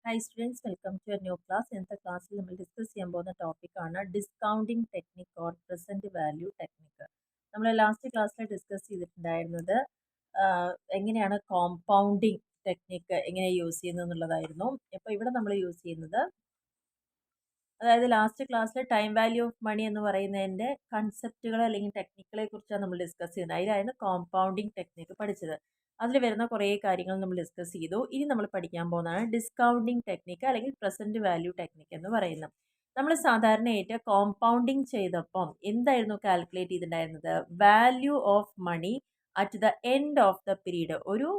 Hi students, welcome to a new class. ഇന്നത്തെ ക്ലാസ്സിൽ നമ്മൾ ഡിസ്കസ് ചെയ്യാൻ പോകുന്ന ടോപ്പിക്കാണ് discounting technique or present value technique. നമ്മൾ ലാസ്റ്റ് ക്ലാസ്സിൽ ഡിസ്കസ് ചെയ്തിട്ടുണ്ടായിരുന്നത് എങ്ങനെയാണ് കോമ്പൗണ്ടിങ് ടെക്നിക്ക് എങ്ങനെ യൂസ് ചെയ്യുന്നത് എന്നുള്ളതായിരുന്നു. ഇപ്പോൾ ഇവിടെ നമ്മൾ യൂസ് ചെയ്യുന്നത്, അതായത് ലാസ്റ്റ് ക്ലാസ്സിൽ ടൈം വാല്യൂ ഓഫ് മണി എന്ന് പറയുന്നതിൻ്റെ കൺസെപ്റ്റുകൾ അല്ലെങ്കിൽ ടെക്നിക്കുകളെ കുറിച്ചാണ് നമ്മൾ ഡിസ്കസ് ചെയ്യുന്നത്. അതിലായിരുന്നു കോമ്പൗണ്ടിങ് ടെക്നിക്ക് പഠിച്ചത്. അതിൽ വരുന്ന കുറേ കാര്യങ്ങൾ നമ്മൾ ഡിസ്കസ് ചെയ്തു. ഇനി നമ്മൾ പഠിക്കാൻ പോകുന്നതാണ് ഡിസ്കൗണ്ടിങ് ടെക്നിക്ക് അല്ലെങ്കിൽ പ്രസന്റ് വാല്യൂ ടെക്നിക്ക് എന്ന് പറയുന്നത്. നമ്മൾ സാധാരണയായിട്ട് കോമ്പൗണ്ടിങ് ചെയ്തപ്പം എന്തായിരുന്നു കാൽക്കുലേറ്റ് ചെയ്തിട്ടുണ്ടായിരുന്നത്? Value of money at the end of the period. ഒരു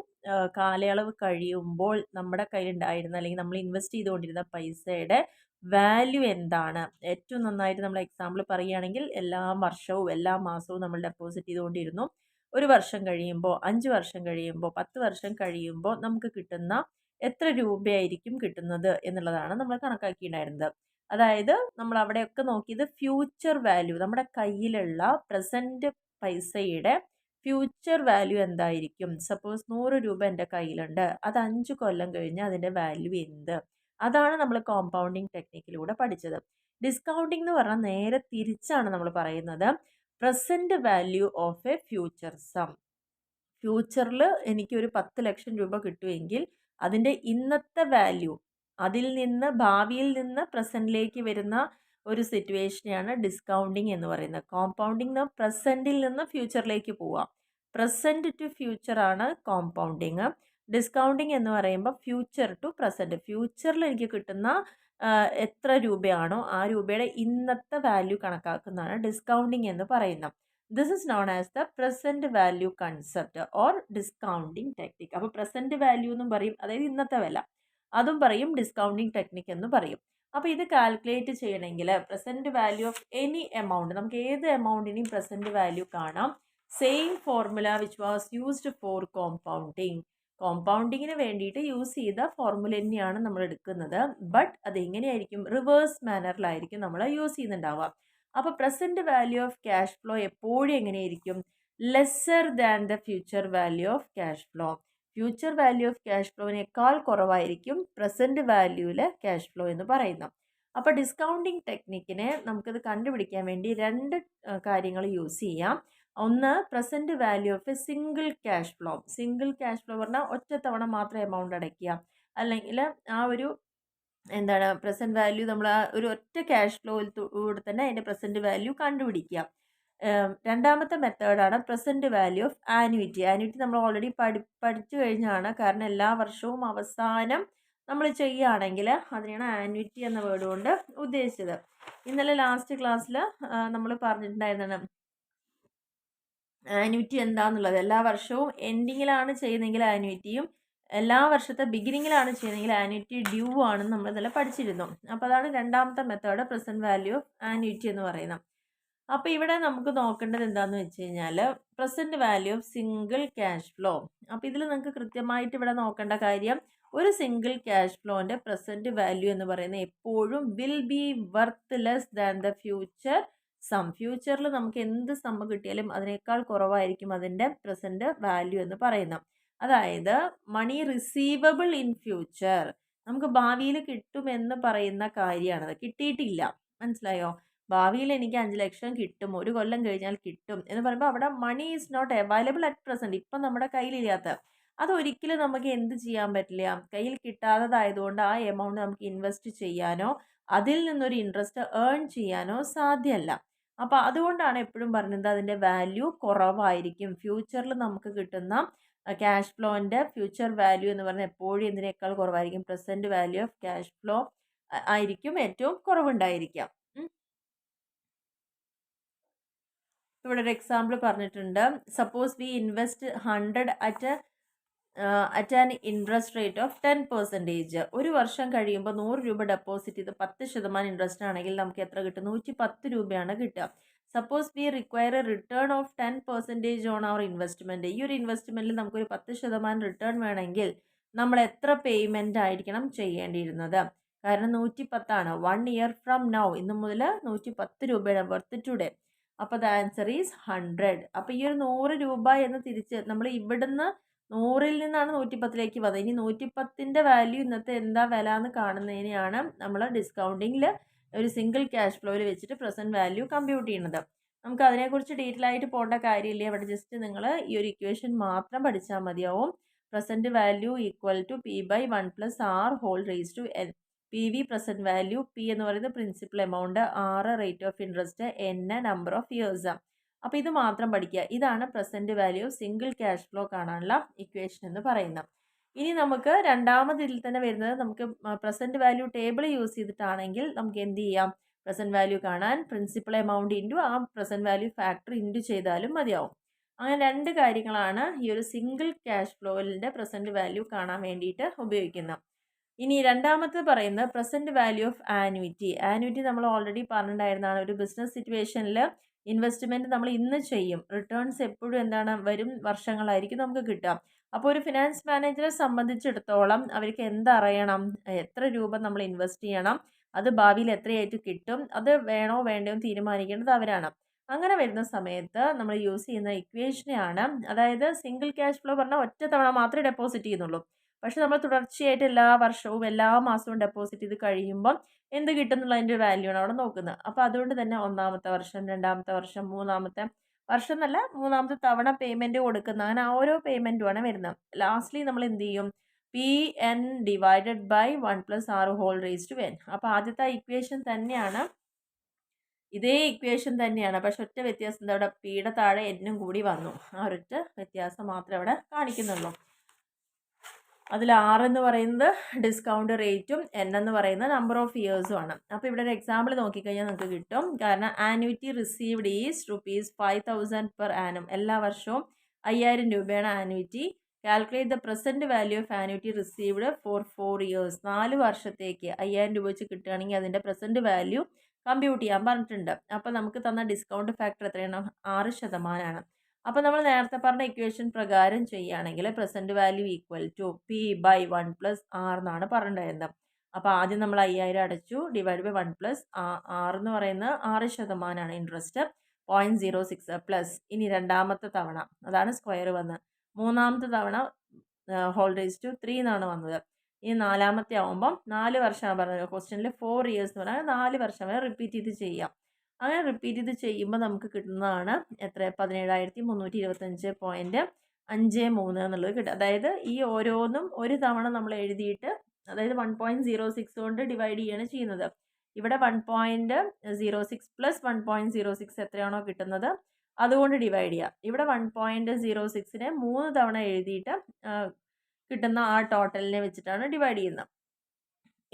കാലയളവ് കഴിയുമ്പോൾ നമ്മുടെ കയ്യിലുണ്ടായിരുന്ന അല്ലെങ്കിൽ നമ്മൾ ഇൻവെസ്റ്റ് ചെയ്തുകൊണ്ടിരുന്ന പൈസയുടെ വാല്യൂ എന്താണ്? ഏറ്റവും നന്നായിട്ട് നമ്മൾ എക്സാമ്പിൾ പറയുകയാണെങ്കിൽ എല്ലാ വർഷവും എല്ലാ മാസവും നമ്മൾ ഡെപ്പോസിറ്റ് ചെയ്തുകൊണ്ടിരുന്നു. ഒരു വർഷം കഴിയുമ്പോൾ, 5 വർഷം കഴിയുമ്പോൾ, 10 വർഷം കഴിയുമ്പോൾ നമുക്ക് കിട്ടുന്ന എത്ര രൂപയായിരിക്കും കിട്ടുന്നത് എന്നുള്ളതാണ് നമ്മൾ കണക്കാക്കിയിട്ടുണ്ടായിരുന്നത്. അതായത് നമ്മൾ അവിടെയൊക്കെ നോക്കിയത് ഫ്യൂച്ചർ വാല്യൂ, നമ്മുടെ കയ്യിലുള്ള പ്രസൻറ്റ് പൈസയുടെ ഫ്യൂച്ചർ വാല്യൂ എന്തായിരിക്കും. സപ്പോസ് 100 രൂപ എൻ്റെ കയ്യിലുണ്ട്, അത് 5 കൊല്ലം കഴിഞ്ഞ് അതിൻ്റെ വാല്യൂ എന്ത്? അതാണ് നമ്മൾ കോമ്പൗണ്ടിങ് ടെക്നിക്കിലൂടെ പഠിച്ചത്. ഡിസ്കൗണ്ടിങ് എന്ന് പറഞ്ഞാൽ നേരെ തിരിച്ചാണ് നമ്മൾ പറയുന്നത്. Present value of a future sum. ഫ്യൂച്ചറിൽ എനിക്കൊരു 10 ലക്ഷം രൂപ കിട്ടുമെങ്കിൽ അതിൻ്റെ ഇന്നത്തെ വാല്യൂ, അതിൽ നിന്ന് ഭാവിയിൽ നിന്ന് പ്രസൻറ്റിലേക്ക് വരുന്ന ഒരു സിറ്റുവേഷനെയാണ് ഡിസ്കൗണ്ടിങ് എന്ന് പറയുന്നത്. കോമ്പൗണ്ടിങ് പ്രസൻറ്റിൽ നിന്ന് ഫ്യൂച്ചറിലേക്ക് പോവാം. പ്രസൻറ്റ് ടു ഫ്യൂച്ചർ ആണ് കോമ്പൗണ്ടിങ്. ഡിസ്കൗണ്ടിങ് എന്ന് പറയുമ്പോൾ ഫ്യൂച്ചർ ടു പ്രസൻറ്റ്. ഫ്യൂച്ചറിൽ എനിക്ക് കിട്ടുന്ന എത്ര രൂപയാണോ ആ രൂപയുടെ ഇന്നത്തെ വാല്യൂ കണക്കാക്കുന്നതാണ് ഡിസ്കൗണ്ടിങ് എന്ന് പറയുന്നത്. This is known as the present value concept or discounting technique. അപ്പോൾ പ്രസൻറ്റ് വാല്യൂ എന്നും പറയും, അതായത് ഇന്നത്തെ വില, അതും പറയും ഡിസ്കൗണ്ടിങ് ടെക്നിക് എന്ന് പറയും. അപ്പോൾ ഇത് കാൽക്കുലേറ്റ് ചെയ്യണമെങ്കിൽ present value of any amount, നമുക്ക് ഏത് എമൗണ്ടിനെയും പ്രസൻറ്റ് വാല്യൂ കാണാം. Same formula which was used for compounding. കോമ്പൗണ്ടിങ്ങിന് വേണ്ടിയിട്ട് യൂസ് ചെയ്ത ഫോർമുല തന്നെയാണ് നമ്മൾ എടുക്കുന്നത്. ബട്ട് അത് എങ്ങനെയായിരിക്കും? റിവേഴ്സ് മാനറിലായിരിക്കും നമ്മൾ യൂസ് ചെയ്യുന്നുണ്ടാവുക. അപ്പോൾ present value of cash flow എപ്പോഴും എങ്ങനെയായിരിക്കും? Lesser than the future value of cash flow. Future value of cash ഫ്ലോവിനേക്കാൾ കുറവായിരിക്കും പ്രസൻറ്റ് വാല്യൂവിലെ ക്യാഷ് ഫ്ലോ എന്ന് പറയുന്നത്. അപ്പോൾ ഡിസ്കൗണ്ടിങ് ടെക്നിക്കിനെ നമുക്കത് കണ്ടുപിടിക്കാൻ വേണ്ടി രണ്ട് കാര്യങ്ങൾ യൂസ് ചെയ്യാം. ഒന്ന്, present value of A single cash flow. Single cash flow പറഞ്ഞാൽ ഒറ്റത്തവണ മാത്രം എമൗണ്ട് അടയ്ക്കുക, അല്ലെങ്കിൽ ആ ഒരു എന്താണ് പ്രസൻറ്റ് വാല്യൂ നമ്മൾ ആ ഒരു ഒറ്റ ക്യാഷ് ഫ്ലോയിൽ കൂടെ തന്നെ അതിൻ്റെ പ്രസൻറ്റ് വാല്യൂ കണ്ടുപിടിക്കുക. രണ്ടാമത്തെ മെത്തേഡാണ് present value of annuity. Annuity നമ്മൾ ഓൾറെഡി പഠിച്ചു കഴിഞ്ഞാണ്. കാരണം എല്ലാ വർഷവും അവസാനം നമ്മൾ ചെയ്യുകയാണെങ്കിൽ അതിനെയാണ് ആനുവിറ്റി എന്ന വേർഡ് കൊണ്ട് ഉദ്ദേശിച്ചത്. ഇന്നലെ ലാസ്റ്റ് ക്ലാസ്സിൽ നമ്മൾ പറഞ്ഞിട്ടുണ്ടായിരുന്നതാണ് ആനുവിറ്റി എന്താണെന്നുള്ളത്. എല്ലാ വർഷവും എൻഡിങ്ങിലാണ് ചെയ്യുന്നതെങ്കിൽ ആനുവിറ്റിയും, എല്ലാ വർഷത്തെ ബിഗിനിങ്ങിലാണ് ചെയ്യുന്നതെങ്കിൽ ആനുവിറ്റി ഡ്യൂ ആണെന്ന് നമ്മൾ ഇന്നലെ പഠിച്ചിരുന്നു. അപ്പോൾ അതാണ് രണ്ടാമത്തെ method, present value of annuity എന്ന് പറയുന്നത്. അപ്പോൾ ഇവിടെ നമുക്ക് നോക്കേണ്ടത് എന്താണെന്ന് വെച്ച് കഴിഞ്ഞാൽ present value of single cash flow. അപ്പോൾ ഇതിൽ നിങ്ങൾക്ക് കൃത്യമായിട്ട് ഇവിടെ നോക്കേണ്ട കാര്യം, ഒരു സിംഗിൾ ക്യാഷ് ഫ്ലോൻ്റെ പ്രസൻറ്റ് വാല്യൂ എന്ന് പറയുന്നത് എപ്പോഴും will be worth less than the future sum. ഫ്യൂച്ചറിൽ നമുക്ക് എന്ത് സം കിട്ടിയാലും അതിനേക്കാൾ കുറവായിരിക്കും അതിൻ്റെ പ്രസൻറ്റ് വാല്യൂ എന്ന് പറയുന്നത്. അതായത് മണി റിസീവബിൾ ഇൻ ഫ്യൂച്ചർ, നമുക്ക് ഭാവിയിൽ കിട്ടുമെന്ന് പറയുന്ന കാര്യമാണത്. കിട്ടിയിട്ടില്ല, മനസ്സിലായോ? ഭാവിയിൽ എനിക്ക് 5 ലക്ഷം കിട്ടും, ഒരു കൊല്ലം കഴിഞ്ഞാൽ കിട്ടും എന്ന് പറയുമ്പോൾ അവിടെ money is not available at present. ഇപ്പം നമ്മുടെ കയ്യിലില്ലാത്ത, അതൊരിക്കലും നമുക്ക് എന്ത് ചെയ്യാൻ പറ്റില്ല, കയ്യിൽ കിട്ടാത്തതായതുകൊണ്ട് ആ എമൗണ്ട് നമുക്ക് ഇൻവെസ്റ്റ് ചെയ്യാനോ അതിൽ നിന്നൊരു ഇൻട്രസ്റ്റ് ഏൺ ചെയ്യാനോ സാധ്യമല്ല. അപ്പോൾ അതുകൊണ്ടാണ് എപ്പോഴും പറയുന്നത് അതിൻ്റെ വാല്യൂ കുറവായിരിക്കും. ഫ്യൂച്ചറിൽ നമുക്ക് കിട്ടുന്ന ക്യാഷ് ഫ്ലോൻ്റെ ഫ്യൂച്ചർ വാല്യൂ എന്ന് പറഞ്ഞാൽ എപ്പോഴും എന്തിനേക്കാൾ കുറവായിരിക്കും? Present value of cash flow ആയിരിക്കും ഏറ്റവും കുറവുണ്ടായിരിക്കാം. ഇവിടെ ഒരു എക്സാമ്പിൾ പറഞ്ഞിട്ടുണ്ട്. Suppose V invest 100 at an interest rate of 10%. ഒരു വർഷം കഴിയുമ്പോൾ 100 രൂപ ഡെപ്പോസിറ്റ് ചെയ്ത് 10% ഇൻട്രസ്റ്റ് ആണെങ്കിൽ നമുക്ക് എത്ര കിട്ടും? 110 രൂപയാണ് കിട്ടുക. Suppose we require a return of 10% on our investment. ഈ ഒരു ഇൻവെസ്റ്റ്മെൻറ്റിൽ നമുക്കൊരു 10% റിട്ടേൺ വേണമെങ്കിൽ നമ്മൾ എത്ര പേയ്മെൻ്റ് ആയിരിക്കണം ചെയ്യേണ്ടിയിരുന്നത്? കാരണം 110 1 ഇയർ ഫ്രം നൗ, ഇന്ന് മുതൽ 110 രൂപയുടെ വർത്ത് ടുഡേ. അപ്പോൾ ദ ആൻസർ ഈസ് 100. അപ്പോൾ ഈ ഒരു 100 രൂപ എന്ന് തിരിച്ച് നമ്മൾ ഇവിടുന്ന് 100-ൽ നിന്നാണ് 110ലേക്ക് വന്നത്. ഇനി 110ൻ്റെ വാല്യൂ ഇന്നത്തെ എന്താ വില എന്ന് കാണുന്നതിനെയാണ് നമ്മൾ ഡിസ്കൗണ്ടിങ്ങിൽ ഒരു സിംഗിൾ ക്യാഷ് ഫ്ലോയിൽ വെച്ചിട്ട് പ്രസൻറ്റ് വാല്യൂ കമ്പ്യൂട്ട് ചെയ്യുന്നത്. നമുക്ക് അതിനെക്കുറിച്ച് ഡീറ്റെയിൽ ആയിട്ട് പോകേണ്ട കാര്യമില്ല. ഇവിടെ ജസ്റ്റ് നിങ്ങൾ ഈ ഒരു ഇക്വേഷൻ മാത്രം പഠിച്ചാൽ മതിയാവും. Present value equal to P/1+R⁴n. P V present value, P എന്ന് പറയുന്നത് principal amount, R rate of interest, N number of years. അപ്പോൾ ഇത് മാത്രം പഠിക്കുക. ഇതാണ് present value single cash flow കാണാനുള്ള ഇക്വേഷൻ എന്ന് പറയുന്നത്. ഇനി നമുക്ക് രണ്ടാമത് ഇതിൽ തന്നെ വരുന്നത്, നമുക്ക് പ്രസൻറ്റ് വാല്യൂ ടേബിൾ യൂസ് ചെയ്തിട്ടാണെങ്കിൽ നമുക്ക് എന്ത് ചെയ്യാം, പ്രസൻറ്റ് വാല്യൂ കാണാൻ പ്രിൻസിപ്പൽ എമൗണ്ട് ഇൻറ്റു ആ പ്രസൻറ്റ് വാല്യൂ ഫാക്ടർ ഇൻറ്റു ചെയ്താലും മതിയാവും. അങ്ങനെ രണ്ട് കാര്യങ്ങളാണ് ഈ ഒരു സിംഗിൾ ക്യാഷ് ഫ്ലോയിൻ്റെ പ്രസൻറ്റ് വാല്യൂ കാണാൻ വേണ്ടിയിട്ട് ഉപയോഗിക്കുന്നത്. ഇനി രണ്ടാമത്തെ പറയുന്നത് present value of annuity. Annuity നമ്മൾ ഓൾറെഡി പറഞ്ഞിട്ടുണ്ടായിരുന്നതാണ്. ഒരു ബിസിനസ് സിറ്റുവേഷനിൽ ഇൻവെസ്റ്റ്മെൻറ്റ് നമ്മൾ ഇന്ന് ചെയ്യും, റിട്ടേൺസ് എപ്പോഴും എന്താണ്, വരും വർഷങ്ങളായിരിക്കും നമുക്ക് കിട്ടുക. അപ്പോൾ ഒരു ഫിനാൻസ് മാനേജറെ സംബന്ധിച്ചിടത്തോളം അവർക്ക് എന്തറിയണം, എത്ര രൂപ നമ്മൾ ഇൻവെസ്റ്റ് ചെയ്യണം, അത് ഭാവിയിൽ എത്രയായിട്ട് കിട്ടും, അത് വേണോ വേണ്ടയോ തീരുമാനിക്കേണ്ടത് അവരാണ്. അങ്ങനെ വരുന്ന സമയത്ത് നമ്മൾ യൂസ് ചെയ്യുന്ന ഇക്വേഷനെയാണ്, അതായത് സിംഗിൾ ക്യാഷ് ഫ്ലോ പറഞ്ഞാൽ ഒറ്റ തവണ മാത്രമേ ഡെപ്പോസിറ്റ് ചെയ്യുന്നുള്ളൂ. പക്ഷെ നമ്മൾ തുടർച്ചയായിട്ട് എല്ലാ വർഷവും എല്ലാ മാസവും ഡെപ്പോസിറ്റ് ചെയ്ത് കഴിയുമ്പം എന്ത് കിട്ടും എന്നുള്ളതിൻ്റെ വാല്യൂ ആണ് അവിടെ നോക്കുന്നത്. അപ്പോൾ അതുകൊണ്ട് തന്നെ ഒന്നാമത്തെ വർഷം, രണ്ടാമത്തെ വർഷം, മൂന്നാമത്തെ വർഷം എന്നല്ല, മൂന്നാമത്തെ തവണ പേയ്മെൻറ്റ് കൊടുക്കുന്ന, അങ്ങനെ ആ ഓരോ പേയ്മെൻറ്റുമാണ് വരുന്നത്. ലാസ്റ്റ്ലി നമ്മൾ എന്ത് ചെയ്യും, P/n/1+R⁴n. അപ്പോൾ ആദ്യത്തെ ഇക്വേഷൻ തന്നെയാണ്, ഇതേ ഇക്വേഷൻ തന്നെയാണ്, പക്ഷെ ഒറ്റ വ്യത്യാസം എന്താ, അവിടെ പിയുടെ താഴെ എന്നും കൂടി വന്നു. ആ ഒരൊറ്റ വ്യത്യാസം മാത്രമേ അവിടെ കാണിക്കുന്നുള്ളൂ. അതിൽ ആർ എന്ന് പറയുന്നത് ഡിസ്കൗണ്ട് റേറ്റും എൻ എന്ന് പറയുന്നത് നമ്പർ ഓഫ് ഇയേഴ്സും ആണ്. അപ്പോൾ ഇവിടെ ഒരു എക്സാമ്പിൾ നോക്കിക്കഴിഞ്ഞാൽ നമുക്ക് കിട്ടും. കാരണം annuity received is ₹5,000 per annum. എല്ലാ വർഷവും 5000 രൂപയാണ് annuity. Calculate the present value of annuity received four 4 years. 4 വർഷത്തേക്ക് 5000 രൂപ വെച്ച് കിട്ടുകയാണെങ്കിൽ അതിൻ്റെ പ്രസൻറ്റ് വാല്യൂ കമ്പ്യൂട്ട് ചെയ്യാൻ പറഞ്ഞിട്ടുണ്ട്. അപ്പോൾ നമുക്ക് തന്ന ഡിസ്കൗണ്ട് ഫാക്ടർ എത്രയാണ്, 6%. അപ്പോൾ നമ്മൾ നേരത്തെ പറഞ്ഞ ഇക്വേഷൻ പ്രകാരം ചെയ്യുകയാണെങ്കിൽ present value equal to P/1+R എന്നാണ് പറഞ്ഞിട്ടുണ്ടായിരുന്നത്. അപ്പോൾ ആദ്യം നമ്മൾ 5000 അടച്ചു, ഡിവൈഡ് ബൈ 1+R എന്ന് പറയുന്നത് 6% ഇൻട്രസ്റ്റ്, 0.06 പ്ലസ്. ഇനി രണ്ടാമത്തെ തവണ അതാണ് സ്ക്വയർ വന്നത്. മൂന്നാമത്തെ തവണ (3) എന്നാണ് വന്നത്. ഇനി നാലാമത്തെ ആകുമ്പം 4 വർഷമാണ് പറഞ്ഞത്. ക്വസ്റ്റ്യനിൽ 4 ഇയേഴ്സ് എന്ന് പറഞ്ഞാൽ 4 വർഷം വരെ റിപ്പീറ്റ് ചെയ്ത് ചെയ്യാം. അങ്ങനെ റിപ്പീറ്റ് ചെയ്ത് ചെയ്യുമ്പോൾ നമുക്ക് കിട്ടുന്നതാണ് എത്ര, 17,325.53 എന്നുള്ളത് കിട്ടും. അതായത് ഈ ഓരോന്നും ഒരു തവണ നമ്മൾ എഴുതിയിട്ട്, അതായത് 1.06 കൊണ്ട് ഡിവൈഡ് ചെയ്യാണ് ചെയ്യുന്നത്. ഇവിടെ 1.06 പ്ലസ് 1.06 എത്രയാണോ കിട്ടുന്നത് അതുകൊണ്ട് ഡിവൈഡ് ചെയ്യുക. ഇവിടെ 1.06നെ 3 തവണ എഴുതിയിട്ട് കിട്ടുന്ന ആ ടോട്ടലിനെ വെച്ചിട്ടാണ് ഡിവൈഡ് ചെയ്യുന്നത്.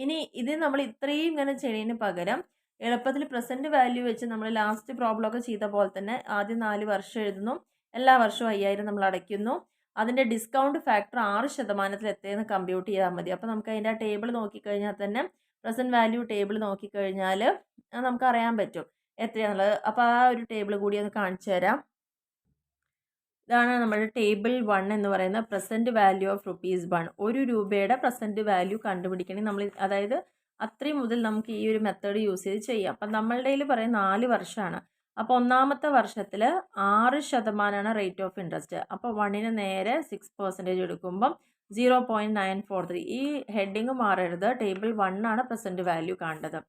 ഇനി ഇത് നമ്മൾ ഇത്രയും ഇങ്ങനെ ചെയ്യുന്നതിന് പകരം എളുപ്പത്തിൽ പ്രസൻറ്റ് വാല്യൂ വെച്ച് നമ്മൾ ലാസ്റ്റ് പ്രോബ്ലമൊക്കെ ചെയ്ത പോലെ തന്നെ ആദ്യം 4 വർഷം എഴുതുന്നു, എല്ലാ വർഷവും 5000 നമ്മൾ അടയ്ക്കുന്നു, അതിൻ്റെ ഡിസ്കൗണ്ട് ഫാക്ടർ 6% എത്രയെന്ന് കമ്പ്യൂട്ട് ചെയ്താൽ മതി. അപ്പോൾ നമുക്ക് അതിൻ്റെ ആ ടേബിൾ നോക്കിക്കഴിഞ്ഞാൽ തന്നെ, പ്രസൻറ്റ് വാല്യൂ ടേബിൾ നോക്കിക്കഴിഞ്ഞാൽ നമുക്ക് അറിയാൻ പറ്റും എത്രയാണുള്ളത്. അപ്പോൾ ആ ഒരു ടേബിൾ കൂടി ഒന്ന് കാണിച്ചു തരാം. ഇതാണ് നമ്മുടെ ടേബിൾ 1 എന്ന് പറയുന്ന പ്രസൻറ്റ് വാല്യൂ ഓഫ് ₹1. 1 രൂപയുടെ പ്രസൻറ്റ് വാല്യൂ കണ്ടുപിടിക്കണമെങ്കിൽ നമ്മൾ, അതായത് അത്രയും മുതൽ നമുക്ക് ഈ ഒരു മെത്തേഡ് യൂസ് ചെയ്ത് ചെയ്യാം. അപ്പം നമ്മളുടെ കയ്യിൽ പറയുന്ന 4 വർഷമാണ്. അപ്പോൾ ഒന്നാമത്തെ വർഷത്തിൽ 6% റേറ്റ് ഓഫ് ഇൻട്രസ്റ്റ്. അപ്പോൾ 1ന് നേരെ 6% എടുക്കുമ്പം 0.943. ഈ ഹെഡിങ് മാറരുത്, ടേബിൾ 1 ആണ് പ്രസൻറ്റ് വാല്യൂ കാണേണ്ടത്.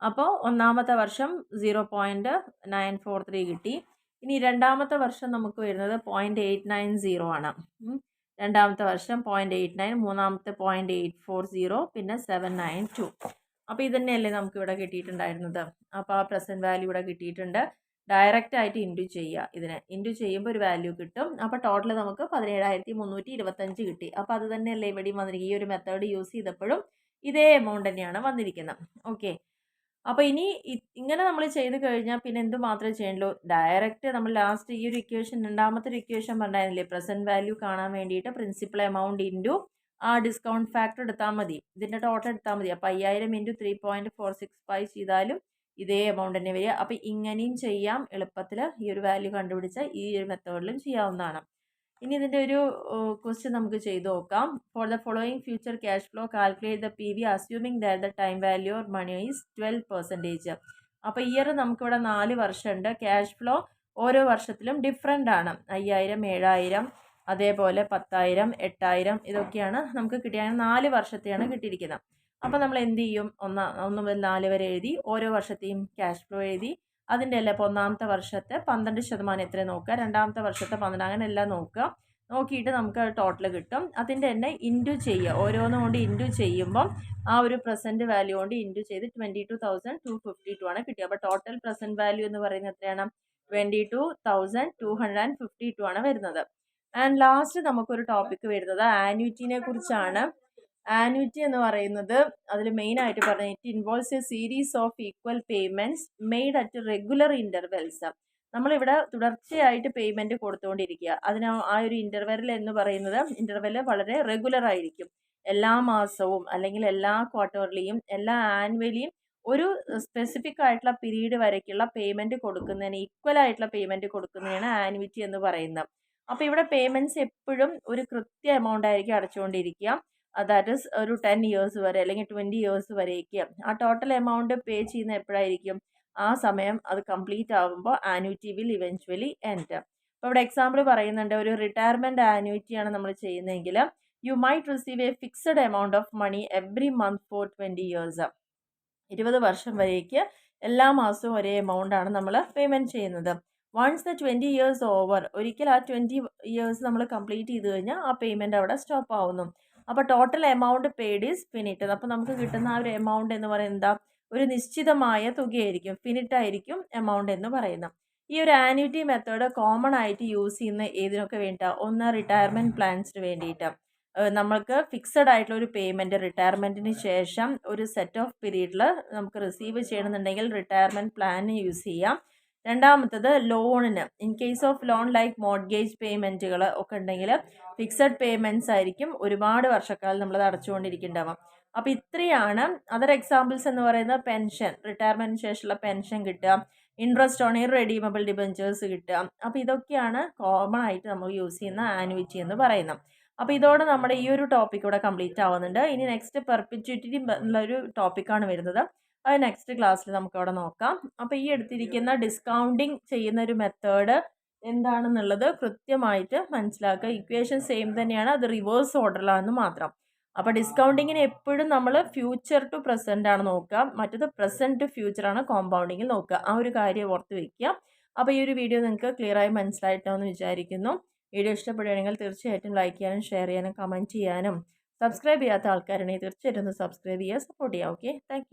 അപ്പോൾ ഒന്നാമത്തെ വർഷം 0.943 കിട്ടി. ഇനി രണ്ടാമത്തെ വർഷം നമുക്ക് വരുന്നത് 0.890 ആണ്. രണ്ടാമത്തെ വർഷം 0.89, മൂന്നാമത്തെ 0.840, പിന്നെ 792. അപ്പോൾ ഇത് തന്നെയല്ലേ നമുക്കിവിടെ കിട്ടിയിട്ടുണ്ടായിരുന്നത്. അപ്പോൾ ആ പ്രസൻറ്റ് വാല്യൂ ഇവിടെ കിട്ടിയിട്ടുണ്ട്. ഡയറക്റ്റ് ആയിട്ട് ഇൻറ്റു ചെയ്യുക, ഇതിനെ ഇൻറ്റു ചെയ്യുമ്പോൾ ഒരു വാല്യൂ കിട്ടും. അപ്പോൾ ടോട്ടൽ നമുക്ക് 17,325 കിട്ടി. അപ്പോൾ അത് തന്നെയല്ലേ ഇവിടെയും വന്നിരിക്കുക. ഈ ഒരു മെത്തേഡ് യൂസ് ചെയ്തപ്പോഴും ഇതേ എമൗണ്ട് തന്നെയാണ് വന്നിരിക്കുന്നത്. ഓക്കെ, അപ്പോൾ ഇനി ഇങ്ങനെ നമ്മൾ ചെയ്ത് കഴിഞ്ഞാൽ പിന്നെ എന്ത് മാത്രമേ ചെയ്യണ്ടോ, ഡയറക്റ്റ് നമ്മൾ ലാസ്റ്റ് ഈ ഒരു ഇക്വേഷൻ, രണ്ടാമത്തെ ഒരു ഇക്വേഷൻ പറഞ്ഞായിരുന്നില്ലേ, പ്രസൻറ്റ് വാല്യൂ കാണാൻ വേണ്ടിയിട്ട് പ്രിൻസിപ്പൽ എമൗണ്ട് ഇൻറ്റു ആ ഡിസ്കൗണ്ട് ഫാക്ടർ എടുത്താൽ മതി, ഇതിൻ്റെ ടോട്ടൽ എടുത്താൽ മതി. അപ്പോൾ 5000 ഇൻറ്റു 3.465 ചെയ്താലും ഇതേ എമൗണ്ട് തന്നെ വരിക. അപ്പോൾ ഇങ്ങനെയും ചെയ്യാം എളുപ്പത്തിൽ. ഈ ഒരു വാല്യൂ കണ്ടുപിടിച്ചാൽ ഈ ഒരു മെത്തേഡിലും ചെയ്യാവുന്നതാണ്. ഇനി ഇതിൻ്റെ ഒരു ക്വസ്റ്റ്യൻ നമുക്ക് ചെയ്ത് നോക്കാം. For the following future cash flow calculate the PV assuming that the time value or money is 12%. അപ്പോൾ ഇയർ നമുക്കിവിടെ 4 വർഷമുണ്ട്. ക്യാഷ് ഫ്ലോ ഓരോ വർഷത്തിലും ഡിഫറെൻ്റ് ആണ്. 5000, 7000, അതേപോലെ 10,000, 8,000 ഇതൊക്കെയാണ് നമുക്ക് കിട്ടിയ 4 വർഷത്തെയാണ് കിട്ടിയിരിക്കുന്നത്. അപ്പോൾ നമ്മൾ എന്ത് ചെയ്യും? 1 മുതൽ 4 വരെ എഴുതി, ഓരോ വർഷത്തെയും ക്യാഷ് ഫ്ലോ എഴുതി, അതിൻ്റെ എല്ലാം ഇപ്പോൾ ഒന്നാമത്തെ വർഷത്തെ 12% എത്ര നോക്കുക, രണ്ടാമത്തെ വർഷത്തെ 12, അങ്ങനെ എല്ലാം നോക്കുക. നോക്കിയിട്ട് നമുക്ക് ടോട്ടൽ കിട്ടും. അതിൻ്റെ തന്നെ ഇൻറ്റു ചെയ്യുക, ഓരോന്നും കൊണ്ട് ഇൻറ്റു ചെയ്യുമ്പം ആ ഒരു പ്രസൻറ്റ് വാല്യൂ കൊണ്ട് ഇൻറ്റു ചെയ്ത് 22,252 ആണ് കിട്ടിയത്. അപ്പോൾ ടോട്ടൽ പ്രസൻറ്റ് വാല്യൂ എന്ന് പറയുന്നത് എത്രയാണ്? 22,252 ആണ് വരുന്നത്. ആൻഡ് ലാസ്റ്റ് നമുക്കൊരു ടോപ്പിക്ക് വരുന്നത് ആന്വിറ്റിനെ കുറിച്ചാണ്. ആന്വിറ്റി എന്ന് പറയുന്നത് അതിൽ മെയിനായിട്ട് പറഞ്ഞത് it involves A series of equal payments made at regular intervals. നമ്മളിവിടെ തുടർച്ചയായിട്ട് പേയ്മെൻറ്റ് കൊടുത്തുകൊണ്ടിരിക്കുക. അതിന് ആ ഒരു ഇൻ്റർവെൽ എന്ന് പറയുന്നത് ഇൻ്റർവെല് വളരെ റെഗുലർ ആയിരിക്കും. എല്ലാ മാസവും അല്ലെങ്കിൽ എല്ലാ ക്വാർട്ടർലിയും എല്ലാ ആനുവലിയും ഒരു സ്പെസിഫിക് ആയിട്ടുള്ള പീരീഡ് വരയ്ക്കുള്ള പേയ്മെൻറ്റ് കൊടുക്കുന്നതിന്, ഈക്വൽ ആയിട്ടുള്ള പേയ്മെൻറ്റ് കൊടുക്കുന്നതിനാണ് ആന്വിറ്റി എന്ന് പറയുന്നത്. അപ്പോൾ ഇവിടെ പേയ്മെൻറ്റ്സ് എപ്പോഴും ഒരു കൃത്യ എമൗണ്ട് ആയിരിക്കും അടച്ചുകൊണ്ടിരിക്കുക. ദാറ്റ് ഈസ് ഒരു 10 ഇയേഴ്സ് വരെ അല്ലെങ്കിൽ 20 ഇയേഴ്സ് വരേക്ക്. ആ ടോട്ടൽ എമൗണ്ട് പേ ചെയ്യുന്ന എപ്പോഴായിരിക്കും? ആ സമയം അത് കംപ്ലീറ്റ് ആകുമ്പോൾ ആന്വിറ്റി വിൽ ഇവൻച്വലി എൻഡ്. അപ്പോൾ ഇവിടെ എക്സാമ്പിൾ പറയുന്നുണ്ട്, ഒരു റിട്ടയർമെൻറ്റ് ആന്വിറ്റിയാണ് നമ്മൾ ചെയ്യുന്നതെങ്കിൽ you might receive a fixed amount of money every month for 20 years. 20 വർഷം വരേക്ക് എല്ലാ മാസവും ഒരേ എമൗണ്ട് ആണ് നമ്മൾ പേയ്മെൻറ്റ് ചെയ്യുന്നത്. വൺസ് ദ 20 ഇയേഴ്സ് ഓവർ, ഒരിക്കൽ ആ 20 ഇയേഴ്സ് നമ്മൾ കംപ്ലീറ്റ് ചെയ്ത് കഴിഞ്ഞാൽ ആ പേയ്മെൻറ്റ് അവിടെ സ്റ്റോപ്പ് ആവുന്നു. അപ്പോൾ total amount paid is finite. അപ്പോൾ നമുക്ക് കിട്ടുന്ന ആ ഒരു എമൗണ്ട് എന്ന് പറയുന്നത് എന്താ? ഒരു നിശ്ചിതമായ തുകയായിരിക്കും, ഫിനിറ്റ് ആയിരിക്കും എമൗണ്ട് എന്ന് പറയുന്നത്. ഈ ഒരു ആന്വിറ്റി മെത്തേഡ് കോമൺ ആയിട്ട് യൂസ് ചെയ്യുന്ന ഏതിനൊക്കെ വേണ്ടിയിട്ടാണ്? ഒന്ന് റിട്ടയർമെൻറ്റ് പ്ലാൻസിന് വേണ്ടിയിട്ട്. നമ്മൾക്ക് ഫിക്സഡ് ആയിട്ടുള്ള ഒരു പേയ്മെൻറ്റ് റിട്ടയർമെൻറ്റിന് ശേഷം ഒരു സെറ്റ് ഓഫ് പീരീഡിൽ നമുക്ക് റിസീവ് ചെയ്യണമെന്നുണ്ടെങ്കിൽ റിട്ടയർമെൻറ്റ് പ്ലാന് യൂസ് ചെയ്യാം. രണ്ടാമത്തത് ലോണിന്, in case of loan like mortgage പേയ്മെൻറ്റുകൾ ഒക്കെ ഉണ്ടെങ്കിൽ ഫിക്സഡ് പേയ്മെൻറ്റ്സ് ആയിരിക്കും, ഒരുപാട് വർഷക്കാലം നമ്മളത് അടച്ചുകൊണ്ടിരിക്കേണ്ടാവാം. അപ്പോൾ ഇത്രയാണ്. അതർ എക്സാമ്പിൾസ് എന്ന് പറയുന്നത് പെൻഷൻ, റിട്ടയർമെൻറ്റിന് ശേഷമുള്ള പെൻഷൻ കിട്ടുക, ഇൻട്രസ്റ്റ് ഓൺ ഇറെഡീമബിൾ ഡിബഞ്ചേഴ്സ് കിട്ടുക. അപ്പോൾ ഇതൊക്കെയാണ് കോമൺ ആയിട്ട് നമ്മൾ യൂസ് ചെയ്യുന്ന ആന്വിറ്റി എന്ന് പറയുന്നത്. അപ്പോൾ ഇതോടെ നമ്മുടെ ഈ ഒരു ടോപ്പിക് ഇവിടെ കംപ്ലീറ്റ് ആവുന്നുണ്ട്. ഇനി നെക്സ്റ്റ് പെർപ്പിച്വിറ്റി എന്നുള്ളൊരു ടോപ്പിക്കാണ് വരുന്നത്. അത് നെക്സ്റ്റ് ക്ലാസ്സിൽ നമുക്കവിടെ നോക്കാം. അപ്പോൾ ഈ എടുത്തിരിക്കുന്ന ഡിസ്കൗണ്ടിങ് ചെയ്യുന്ന ഒരു മെത്തേഡ് എന്താണെന്നുള്ളത് കൃത്യമായിട്ട് മനസ്സിലാക്കുക. ഇക്വേഷൻ സെയിം തന്നെയാണ്, അത് റിവേഴ്സ് ഓർഡറിലാണെന്ന് മാത്രം. അപ്പോൾ ഡിസ്കൗണ്ടിങ്ങിന് എപ്പോഴും നമ്മൾ ഫ്യൂച്ചർ ടു പ്രസൻ്റ് ആണ് നോക്കുക, മറ്റത് പ്രസൻറ്റ് ടു ഫ്യൂച്ചറാണ് കോമ്പൗണ്ടിങ്ങിൽ നോക്കുക. ആ ഒരു കാര്യം ഓർത്ത് വയ്ക്കുക. അപ്പോൾ ഈ ഒരു വീഡിയോ നിങ്ങൾക്ക് ക്ലിയറായി മനസ്സിലായിട്ടാണെന്ന് വിചാരിക്കുന്നു. വീഡിയോ ഇഷ്ടപ്പെടുകയാണെങ്കിൽ തീർച്ചയായിട്ടും ലൈക്ക് ചെയ്യാനും ഷെയർ ചെയ്യാനും കമൻറ്റ് ചെയ്യാനും, സബ്സ്ക്രൈബ് ചെയ്യാത്ത ആൾക്കാരുണ്ടെങ്കിൽ തീർച്ചയായിട്ടും ഒന്ന് സബ്സ്ക്രൈബ് ചെയ്യുക, സപ്പോർട്ട് ചെയ്യുക. Okay, thank